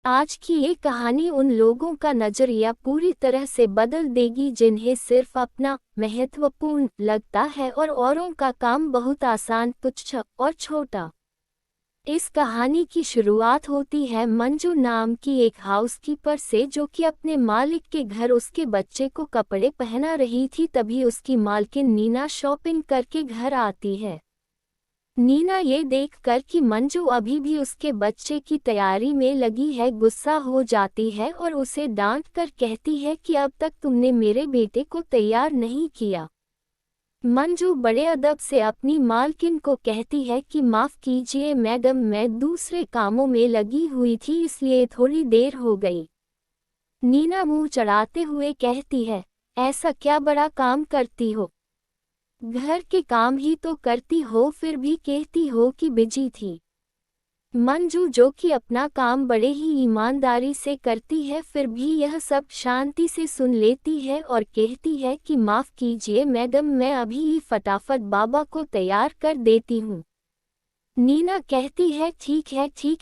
आज की ये कहानी उन लोगों का नजरिया पूरी तरह से बदल देगी जिन्हें सिर्फ अपना महत्वपूर्ण लगता है और औरों का काम बहुत आसान, तुच्छ और छोटा। इस कहानी की शुरुआत होती है मंजू नाम की एक हाउसकीपर से, जो कि अपने मालिक के घर उसके बच्चे को कपड़े पहना रही थी। तभी उसकी मालकिन नीना शॉपिंग करके घर आती है। नीना ये देखकर कि मंजू अभी भी उसके बच्चे की तैयारी में लगी है, गुस्सा हो जाती है और उसे डांट कर कहती है कि अब तक तुमने मेरे बेटे को तैयार नहीं किया। मंजू बड़े अदब से अपनी मालकिन को कहती है कि माफ़ कीजिए मैडम, मैं दूसरे कामों में लगी हुई थी इसलिए थोड़ी देर हो गई। नीना मुंह चढ़ाते हुए कहती है, ऐसा क्या बड़ा काम करती हो? घर के काम ही तो करती हो, फिर भी कहती हो कि बिजी थी। मंजू, जो कि अपना काम बड़े ही ईमानदारी से करती है, फिर भी यह सब शांति से सुन लेती है और कहती है कि माफ़ कीजिए मैडम, मैं अभी ही फटाफट बाबा को तैयार कर देती हूँ। नीना कहती है ठीक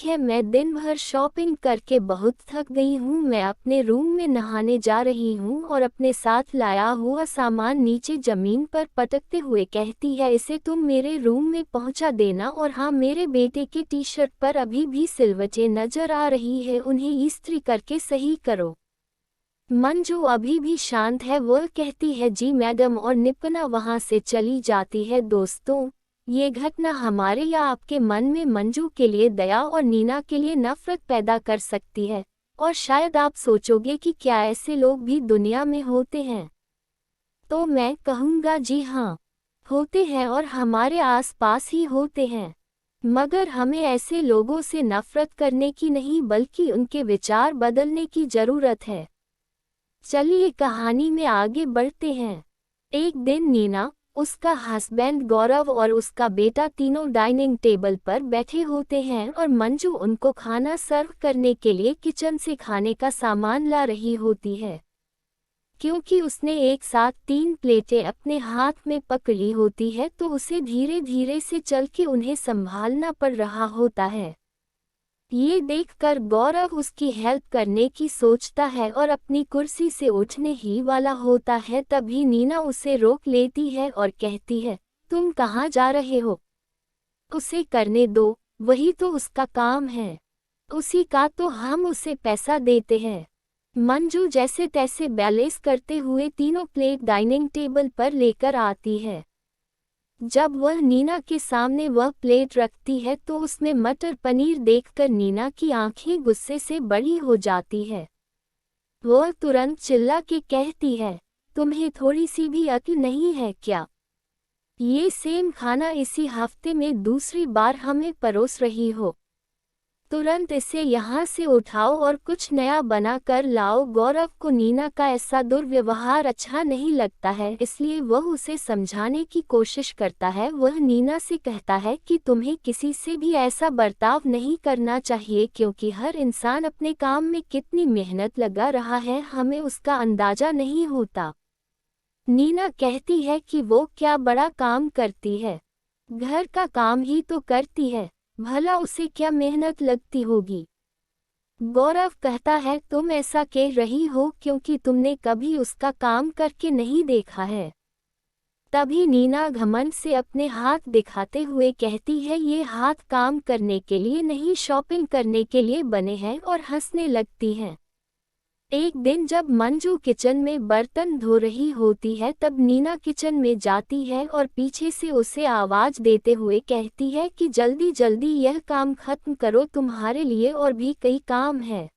है, मैं दिन भर शॉपिंग करके बहुत थक गई हूँ, मैं अपने रूम में नहाने जा रही हूँ और अपने साथ लाया हुआ सामान नीचे ज़मीन पर पटकते हुए कहती है, इसे तुम मेरे रूम में पहुँचा देना। और हाँ, मेरे बेटे के टी शर्ट पर अभी भी सिलवटें नजर आ रही है, उन्हें इस्त्री करके सही करो। मंजू अभी भी शांत है, वह कहती है जी मैडम और निपना वहाँ से चली जाती है। दोस्तों, ये घटना हमारे या आपके मन में मंजू के लिए दया और नीना के लिए नफरत पैदा कर सकती है। और शायद आप सोचोगे कि क्या ऐसे लोग भी दुनिया में होते हैं? तो मैं कहूँगा जी हाँ, होते हैं और हमारे आसपास ही होते हैं। मगर हमें ऐसे लोगों से नफरत करने की नहीं, बल्कि उनके विचार बदलने की ज़रूरत है। चलिए कहानी में आगे बढ़ते हैं। एक दिन नीना, उसका हस्बैंड गौरव और उसका बेटा तीनों डाइनिंग टेबल पर बैठे होते हैं और मंजू उनको खाना सर्व करने के लिए किचन से खाने का सामान ला रही होती है। क्योंकि उसने एक साथ 3 प्लेटें अपने हाथ में पकड़ी होती है, तो उसे धीरे धीरे से चल के उन्हें संभालना पड़ रहा होता है। ये देखकर गौरव उसकी हेल्प करने की सोचता है और अपनी कुर्सी से उठने ही वाला होता है, तभी नीना उसे रोक लेती है और कहती है, तुम कहाँ जा रहे हो? उसे करने दो, वही तो उसका काम है, उसी का तो हम उसे पैसा देते हैं। मंजू जैसे तैसे बैलेंस करते हुए तीनों प्लेट डाइनिंग टेबल पर लेकर आती है। जब वह नीना के सामने वह प्लेट रखती है तो उसमें मटर पनीर देखकर नीना की आंखें गुस्से से बड़ी हो जाती है। वह तुरंत चिल्ला के कहती है, तुम्हें थोड़ी सी भी अक्ल नहीं है क्या? ये सेम खाना इसी हफ्ते में दूसरी बार हमें परोस रही हो। तुरंत इसे यहाँ से उठाओ और कुछ नया बना कर लाओ। गौरव को नीना का ऐसा दुर्व्यवहार अच्छा नहीं लगता है, इसलिए वह उसे समझाने की कोशिश करता है। वह नीना से कहता है कि तुम्हें किसी से भी ऐसा बर्ताव नहीं करना चाहिए, क्योंकि हर इंसान अपने काम में कितनी मेहनत लगा रहा है, हमें उसका अंदाजा नहीं होता। नीना कहती है कि वो क्या बड़ा काम करती है, घर का काम ही तो करती है, भला उसे क्या मेहनत लगती होगी। गौरव कहता है, तुम ऐसा कह रही हो क्योंकि तुमने कभी उसका काम करके नहीं देखा है। तभी नीना घमंड से अपने हाथ दिखाते हुए कहती है, ये हाथ काम करने के लिए नहीं, शॉपिंग करने के लिए बने हैं, और हंसने लगती हैं। एक दिन जब मंजू किचन में बर्तन धो रही होती है, तब नीना किचन में जाती है और पीछे से उसे आवाज देते हुए कहती है कि जल्दी जल्दी यह काम खत्म करो, तुम्हारे लिए और भी कई काम है।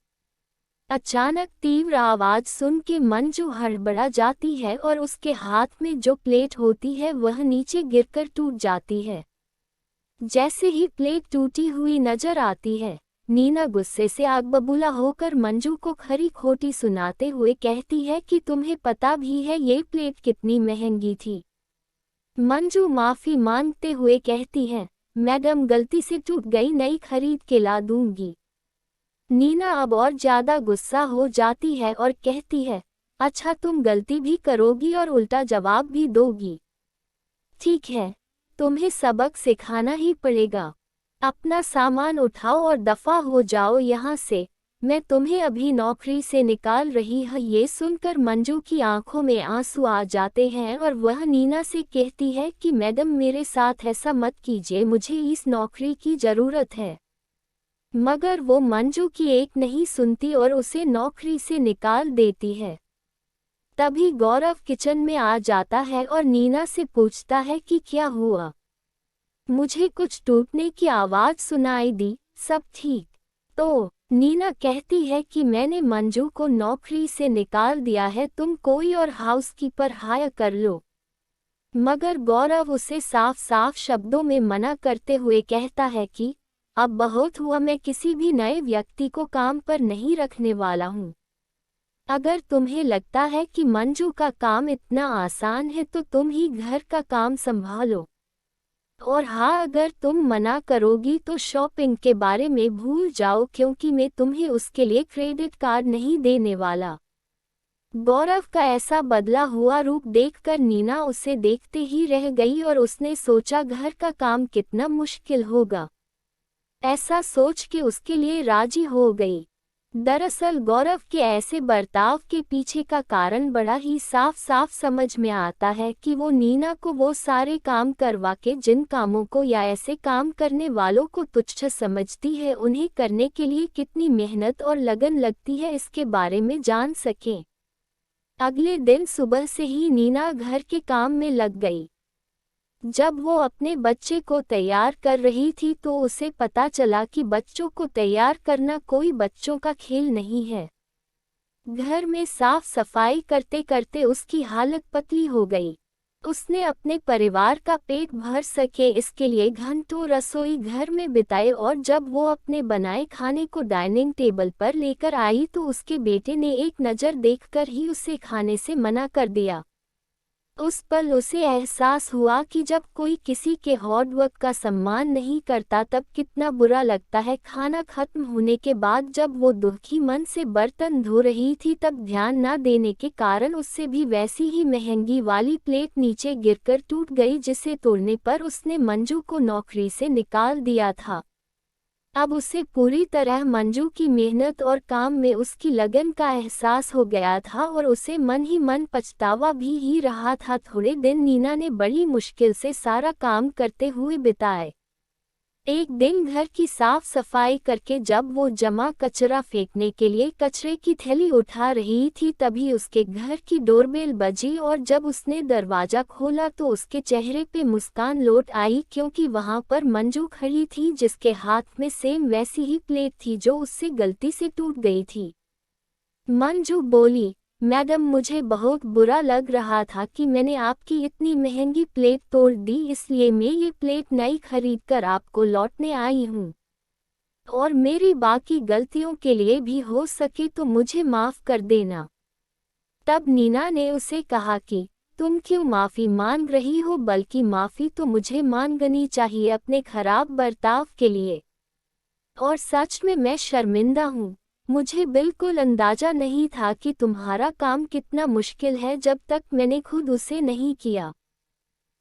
अचानक तीव्र आवाज सुन के मंजू हड़बड़ा जाती है और उसके हाथ में जो प्लेट होती है वह नीचे गिरकर टूट जाती है। जैसे ही प्लेट टूटी हुई नजर आती है, नीना गुस्से से आग बबूला होकर मंजू को खरी खोटी सुनाते हुए कहती है कि तुम्हें पता भी है ये प्लेट कितनी महंगी थी। मंजू माफी मांगते हुए कहती है, मैडम गलती से टूट गई, नई खरीद के ला दूंगी। नीना अब और ज्यादा गुस्सा हो जाती है और कहती है, अच्छा तुम गलती भी करोगी और उल्टा जवाब भी दोगी? ठीक है, तुम्हें सबक सिखाना ही पड़ेगा। अपना सामान उठाओ और दफा हो जाओ यहाँ से। मैं तुम्हें अभी नौकरी से निकाल रही हूँ। ये सुनकर मंजू की आंखों में आंसू आ जाते हैं और वह नीना से कहती है कि मैडम मेरे साथ ऐसा मत कीजिए, मुझे इस नौकरी की ज़रूरत है। मगर वो मंजू की एक नहीं सुनती और उसे नौकरी से निकाल देती है। तभी गौरव किचन में आ जाता है और नीना से पूछता है कि क्या हुआ। मुझे कुछ टूटने की आवाज़ सुनाई दी, सब ठीक? तो नीना कहती है कि मैंने मंजू को नौकरी से निकाल दिया है, तुम कोई और हाउसकीपर हायर कर लो। मगर गौरव उसे साफ साफ शब्दों में मना करते हुए कहता है कि अब बहुत हुआ, मैं किसी भी नए व्यक्ति को काम पर नहीं रखने वाला हूँ। अगर तुम्हें लगता है कि मंजू का काम इतना आसान है तो तुम ही घर का काम संभालो। और हाँ, अगर तुम मना करोगी तो शॉपिंग के बारे में भूल जाओ, क्योंकि मैं तुम्हें उसके लिए क्रेडिट कार्ड नहीं देने वाला। गौरव का ऐसा बदला हुआ रूप देखकर नीना उसे देखते ही रह गई और उसने सोचा घर का काम कितना मुश्किल होगा। ऐसा सोच के उसके लिए राजी हो गई। दरअसल गौरव के ऐसे बर्ताव के पीछे का कारण बड़ा ही साफ साफ समझ में आता है कि वो नीना को वो सारे काम करवा के जिन कामों को या ऐसे काम करने वालों को तुच्छ समझती है, उन्हें करने के लिए कितनी मेहनत और लगन लगती है, इसके बारे में जान सकें। अगले दिन सुबह से ही नीना घर के काम में लग गई। जब वो अपने बच्चे को तैयार कर रही थी तो उसे पता चला कि बच्चों को तैयार करना कोई बच्चों का खेल नहीं है। घर में साफ सफाई करते करते उसकी हालत पतली हो गई। उसने अपने परिवार का पेट भर सके इसके लिए घंटों रसोई घर में बिताए और जब वो अपने बनाए खाने को डाइनिंग टेबल पर लेकर आई तो उसके बेटे ने एक नज़र देखकर ही उसे खाने से मना कर दिया। उस पल उसे एहसास हुआ कि जब कोई किसी के हार्डवर्क का सम्मान नहीं करता तब कितना बुरा लगता है। खाना खत्म होने के बाद जब वो दुखी मन से बर्तन धो रही थी तब ध्यान न देने के कारण उससे भी वैसी ही महंगी वाली प्लेट नीचे गिरकर टूट गई, जिसे तोड़ने पर उसने मंजू को नौकरी से निकाल दिया था। अब उसे पूरी तरह मंजू की मेहनत और काम में उसकी लगन का एहसास हो गया था और उसे मन ही मन पछतावा भी ही रहा था। थोड़े दिन नीना ने बड़ी मुश्किल से सारा काम करते हुए बिताए। एक दिन घर की साफ सफाई करके जब वो जमा कचरा फेंकने के लिए कचरे की थैली उठा रही थी तभी उसके घर की डोरबेल बजी और जब उसने दरवाजा खोला तो उसके चेहरे पे मुस्कान लौट आई, क्योंकि वहां पर मंजू खड़ी थी जिसके हाथ में सेम वैसी ही प्लेट थी जो उससे गलती से टूट गई थी। मंजू बोली, मैडम मुझे बहुत बुरा लग रहा था कि मैंने आपकी इतनी महंगी प्लेट तोड़ दी, इसलिए मैं ये प्लेट नई खरीद कर आपको लौटने आई हूँ और मेरी बाकी गलतियों के लिए भी हो सके तो मुझे माफ़ कर देना। तब नीना ने उसे कहा कि तुम क्यों माफ़ी मांग रही हो, बल्कि माफ़ी तो मुझे मांगनी चाहिए अपने खराब बर्ताव के लिए। और सच में मैं शर्मिंदा हूँ। मुझे बिल्कुल अंदाजा नहीं था कि तुम्हारा काम कितना मुश्किल है जब तक मैंने खुद उसे नहीं किया।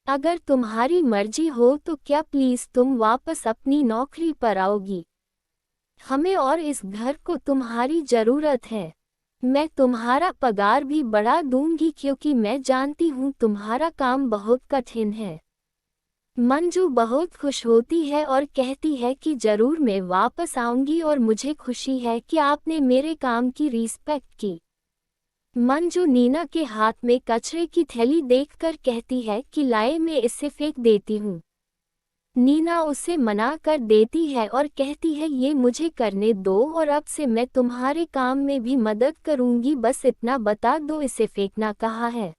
अगर तुम्हारी मर्जी हो तो क्या प्लीज़ तुम वापस अपनी नौकरी पर आओगी? हमें और इस घर को तुम्हारी ज़रूरत है। मैं तुम्हारा पगार भी बढ़ा दूंगी क्योंकि मैं जानती हूँ तुम्हारा काम बहुत कठिन है। मंजू बहुत खुश होती है और कहती है कि ज़रूर मैं वापस आऊंगी और मुझे खुशी है कि आपने मेरे काम की रिस्पेक्ट की। मंजू नीना के हाथ में कचरे की थैली देखकर कहती है कि लाए मैं इसे फेंक देती हूँ। नीना उसे मना कर देती है और कहती है ये मुझे करने दो और अब से मैं तुम्हारे काम में भी मदद करूंगी, बस इतना बता दो इसे फेंकना कहाँ है।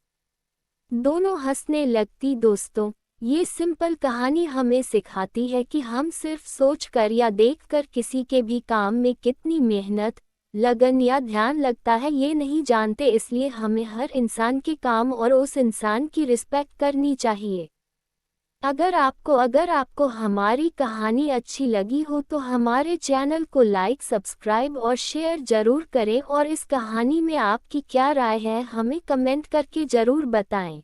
दोनों हंसने लगती। दोस्तों, ये सिंपल कहानी हमें सिखाती है कि हम सिर्फ सोचकर या देखकर किसी के भी काम में कितनी मेहनत, लगन या ध्यान लगता है ये नहीं जानते, इसलिए हमें हर इंसान के काम और उस इंसान की रिस्पेक्ट करनी चाहिए। अगर आपको हमारी कहानी अच्छी लगी हो तो हमारे चैनल को लाइक, सब्सक्राइब और शेयर ज़रूर करें और इस कहानी में आपकी क्या राय है हमें कमेंट करके ज़रूर बताएं।